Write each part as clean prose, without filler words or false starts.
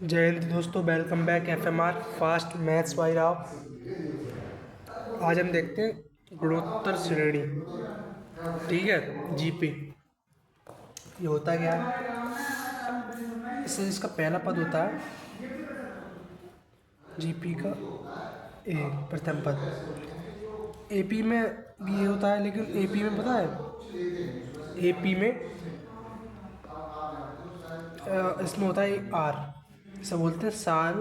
जय हिंद दोस्तों, welcome back FMR fast maths by Rao. आज हम देखते हैं गुणोत्तर श्रेणी। ठीक है, जीपी। ये होता क्या है? इससे इसका पहला पद होता है जीपी का ए, प्रथम पद। एपी में भी ये होता है, लेकिन एपी में पता है, एपी में इसमें होता है आर। इसे बोलते हैं सार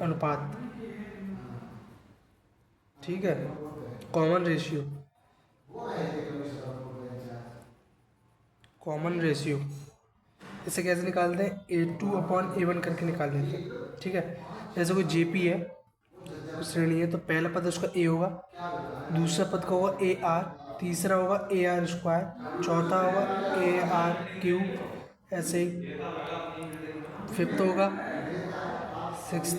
अनुपात। ठीक है, कॉमन रेशियो। कॉमन रेशियो इसे कैसे निकालते हैं? A2/A1 करके निकाल लेते हैं। ठीक है, जैसे कोई जेपी है, श्रेणी है, तो पहला पद उसका ए होगा, दूसरा पद का होगा ए आर, तीसरा होगा ए आर स्क्वायर, चौथा होगा ए आर क्यूब, ऐसे ही फिफ्थ होगा सिक्स,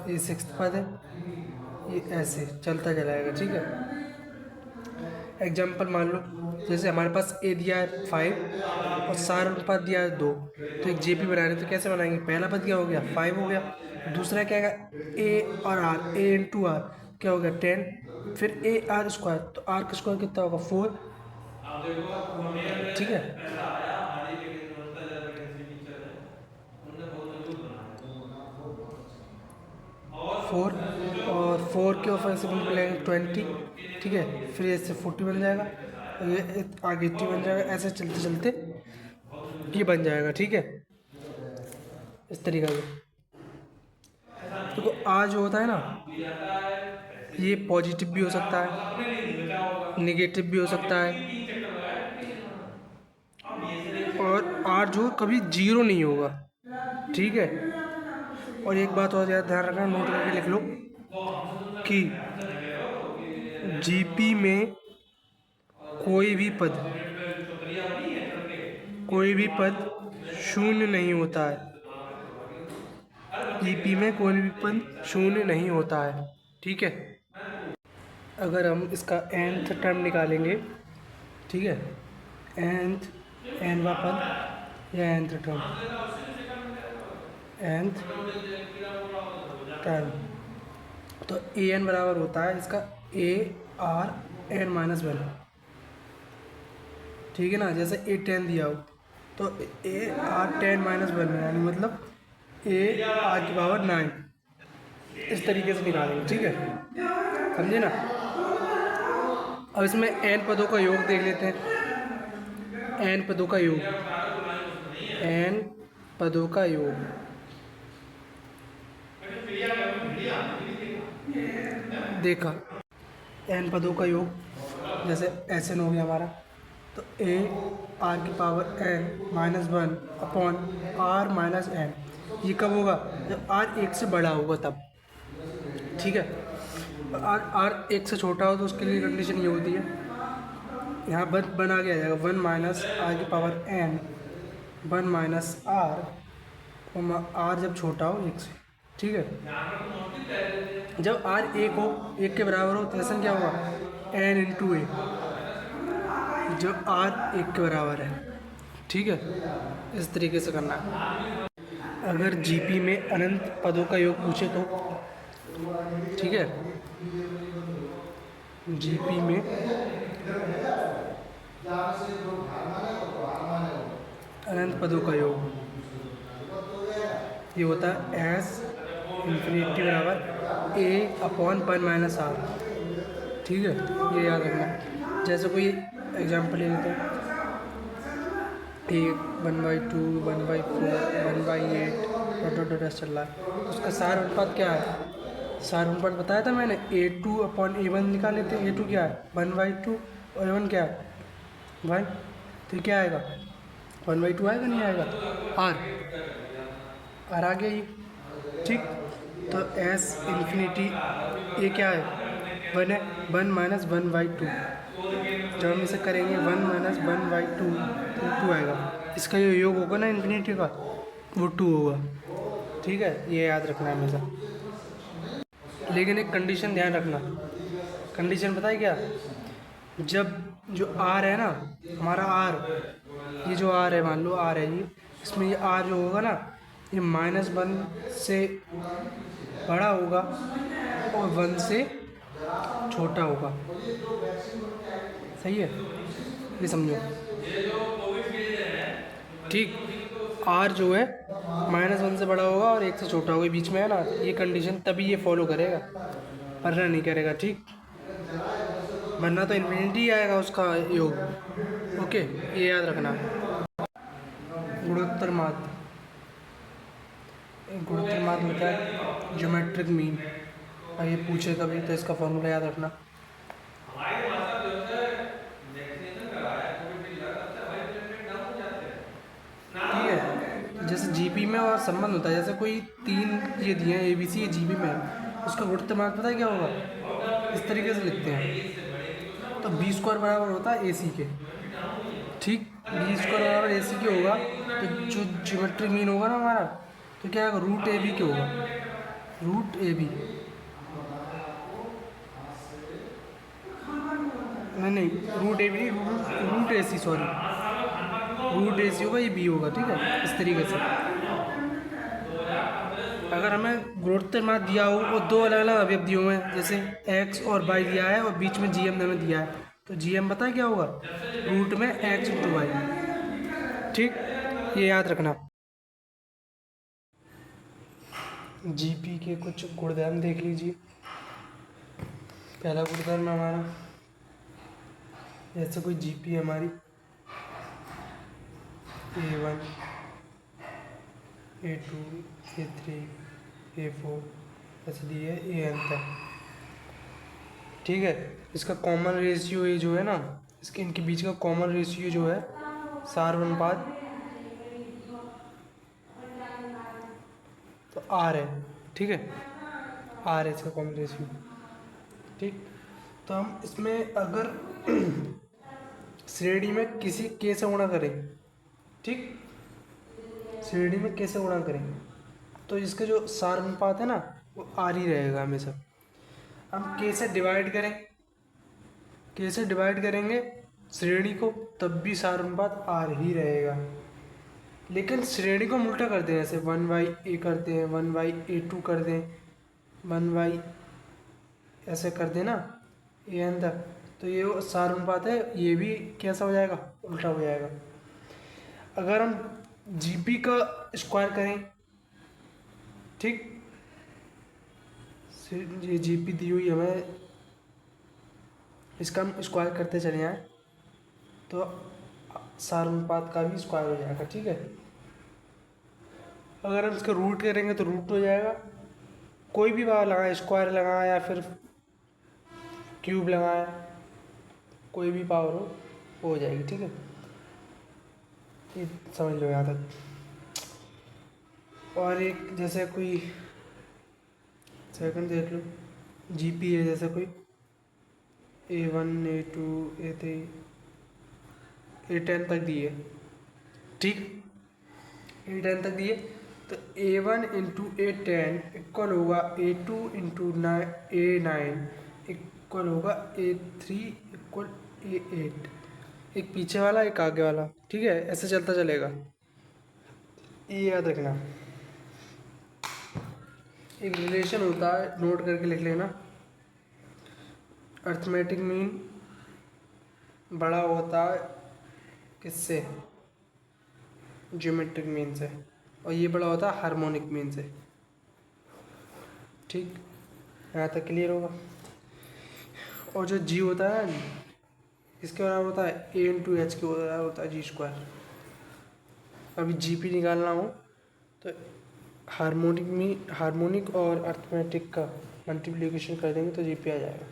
ये सिक्स पद है, ये ऐसे चलता चलाएगा। ठीक है, एग्जाम्पल मान लो, जैसे हमारे पास ए दिया है 5 और सार अनुपात दिया है 2, तो एक जेपी बना रहे हैं, तो कैसे बनाएंगे? पहला पद क्या हो गया? 5 हो गया, दूसरा क्या है? ए और आर, ए इंटू आर क्या हो गया? 10, फिर ए आर स्क्वायर, तो आर का स्क्वायर कितना होगा? 4। ठीक है, फोर, और 4 के ऊपर से मिलाएंगे 20। ठीक है, फिर इससे 40 बन जाएगा, और ये आगे 80 बन जाएगा, ऐसे चलते चलते ये बन जाएगा। ठीक है, इस तरीके से। देखो आज जो होता है ना, ये पॉजिटिव भी हो सकता है, नेगेटिव भी हो सकता है, और आर जो कभी जीरो नहीं होगा। ठीक है, और एक बात और याद ध्यान रखना, नोट करके लिख लो कि जीपी में कोई भी पद, कोई भी पद शून्य नहीं होता है। जीपी में कोई भी पद शून्य नहीं होता है। ठीक है, अगर हम इसका nth टर्म निकालेंगे, ठीक है, nth, nवा पद या nth टर्म, nth टर्म, तो ए एन बराबर होता है इसका a r n minus one. ठीक है ना, जैसे ए 10 दिया हो तो ए आर 10 माइनस वन, यानी मतलब ए आर की पावर 9। इस तरीके से निकालेंगे। ठीक है, समझे ना? अब इसमें एन पदों का योग देख लेते हैं। एन पदों का योग, एन पदों का योग, देखा, एन पदों का योग जैसे एस एन हो गया हमारा, तो ए आर की power n minus one upon r minus n. ये कब होगा? जब आर एक से बड़ा होगा तब। ठीक है, आर आर एक से छोटा हो तो उसके लिए कंडीशन ये होती है, यहाँ वन आगे आ जाएगा, वन माइनस आर की power n, one minus r, r जब छोटा हो एक से। ठीक है, जब आर एक हो, एक के बराबर हो, तो ऐसा क्या होगा? एन इंटू ए, जब आर एक के बराबर है। ठीक है, इस तरीके से करना है। अगर जीपी में अनंत पदों का योग पूछे तो, ठीक है, जीपी में अनंत पदों का योग ये होता है एस इन्फिनिटी बराबर ए अपॉन वन माइनस आर। ठीक है, ये याद रखना। जैसे कोई एग्जांपल ले लेते हैं, एक 1/2, 1/4, 1/8 डॉट डॉट ऐसे चल रहा है, तो उसका सार अनुपात क्या है? सार अनुपात बताया था मैंने, A2/A1 निकाल लेते हैं। A2 क्या है? 1/2, और A1 क्या है? 1। तो क्या आएगा? 1/2 आएगा, नहीं आएगा? आर आ गया ये। ठीक, तो एस इन्फिनिटी ए क्या है? 1 है, 1 माइनस 1/2, जब हम इसे करेंगे 1 माइनस 1/2 तो 2 आएगा। इसका जो योग होगा ना इन्फिनिटी का, वो 2 होगा। ठीक है, ये याद रखना है हमेशा। लेकिन एक कंडीशन ध्यान रखना। कंडीशन पता है क्या? जब जो आर है ना, हमारा आर, ये जो आर है, मान लो आर है ये, इसमें ये आर जो होगा ना, ये -1 से बड़ा होगा और 1 से छोटा होगा। सही है, ये समझो। ठीक, आर जो है -1 से बड़ा होगा और 1 से छोटा होगा, बीच में है ना, ये कंडीशन तभी ये फॉलो करेगा, वरना नहीं करेगा। ठीक, वरना तो इन्फिनिटी आएगा उसका योग। ओके, ये याद रखना। गुणोत्तर माध्य, गुणोत्तर माध्य होता है ज्योमेट्रिक मीन। और ये पूछे कभी तो इसका फॉर्मूला याद रखना। ठीक है, जैसे जीपी में और संबंध होता है, जैसे कोई 3 ये दिए हैं एबीसी, ये जीपी में है, उसका गुणोत्तर माध्य पता है क्या होगा? इस तरीके से लिखते हैं, तो बी स्क्वायर बराबर होता है ए सी के। ठीक, बी स्क्वायर बराबर ए सी के होगा, तो जो ज्योमेट्रिक मीन होगा ना हमारा, तो क्या होगा? रूट ए बी के होगा, रूट ए बी। नहीं, रूट ए बी नहीं, रूट ए सी, सॉरी, रूट ए सी होगा, ये बी होगा। ठीक है, इस तरीके से। अगर हमें गुणोत्तर माध्य दिया हो और दो अलग अलग अवयव दिए हुए हैं, जैसे एक्स और वाई दिया है और बीच में जी एम हमें दिया है, तो जी एम पता है क्या होगा? रूट में एक्स इंटू वाई। ठीक, ये याद रखना। जीपी के कुछ गुणधर्म देख लीजिए। पहला गुणधर्म हमारा, जैसे कोई जीपी है हमारी A1, A2, A3, A4 ऐसे दी है AN तक। ठीक है, इसका कॉमन रेशियो ये जो है ना, इसके इनके बीच का कॉमन रेशियो जो है सार अनुपात तो आर है। ठीक है, आर है इसका कॉमन रेशियो। ठीक, तो हम इसमें अगर श्रेणी में किसी के से गुणा करें, ठीक, श्रेणी में कैसे गुणा करेंगे, तो इसका जो सार अनुपात है ना, वो आर ही रहेगा हमेशा। हम के से डिवाइड करें, के से डिवाइड करेंगे श्रेणी को, तब भी सार अनुपात आर ही रहेगा। लेकिन श्रेणी को हम उल्टा करते हैं, जैसे 1/a करते हैं, 1/a2 कर दें, 1 ऐसे कर दें ना, ए एन तक, तो ये वो सार अनुपात है, ये भी कैसा हो जाएगा? उल्टा हो जाएगा। अगर हम जीपी का स्क्वायर करें, ठीक, ये जीपी दी हुई हमें, इसका हम स्क्वायर करते चले जाएँ तो सार अनुपात का भी स्क्वायर हो जाएगा। ठीक है, अगर हम इसका रूट करेंगे तो रूट हो जाएगा। कोई भी बात लगाए, स्क्वायर लगाए या फिर क्यूब लगाए, कोई भी पावर हो जाएगी। ठीक है, ये समझ लो यहाँ तक। और एक जैसे कोई सेकंड देख लो, जीपी है जैसे कोई A1, A2, A3, A10 तक दिए। ठीक, A10 तक दिए, तो A1 इंटू A10 इक्वल होगा A2 इंटू A9 इक्वल होगा A3 इक्वल A8। एक पीछे वाला, एक आगे वाला। ठीक है, ऐसे चलता चलेगा, ये याद रखना। एक रिलेशन होता है, नोट करके लिख लेना। अर्थमेटिक मीन बड़ा होता है किससे? ज्योमेट्रिक मीन से। और ये बड़ा होता है हार्मोनिक मीन से। ठीक, यहाँ तक क्लियर होगा। और जो जी होता है, इसके बराबर होता है ए इंटू एच के बराबर होता है जी स्क्वायर। अभी जी पी निकालना हो तो हार्मोनिक और अर्थमेटिक का मल्टीप्लिकेशन कर देंगे तो जी पी आ जाएगा।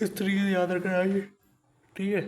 इस तरीके से याद रखना है। ठीक है।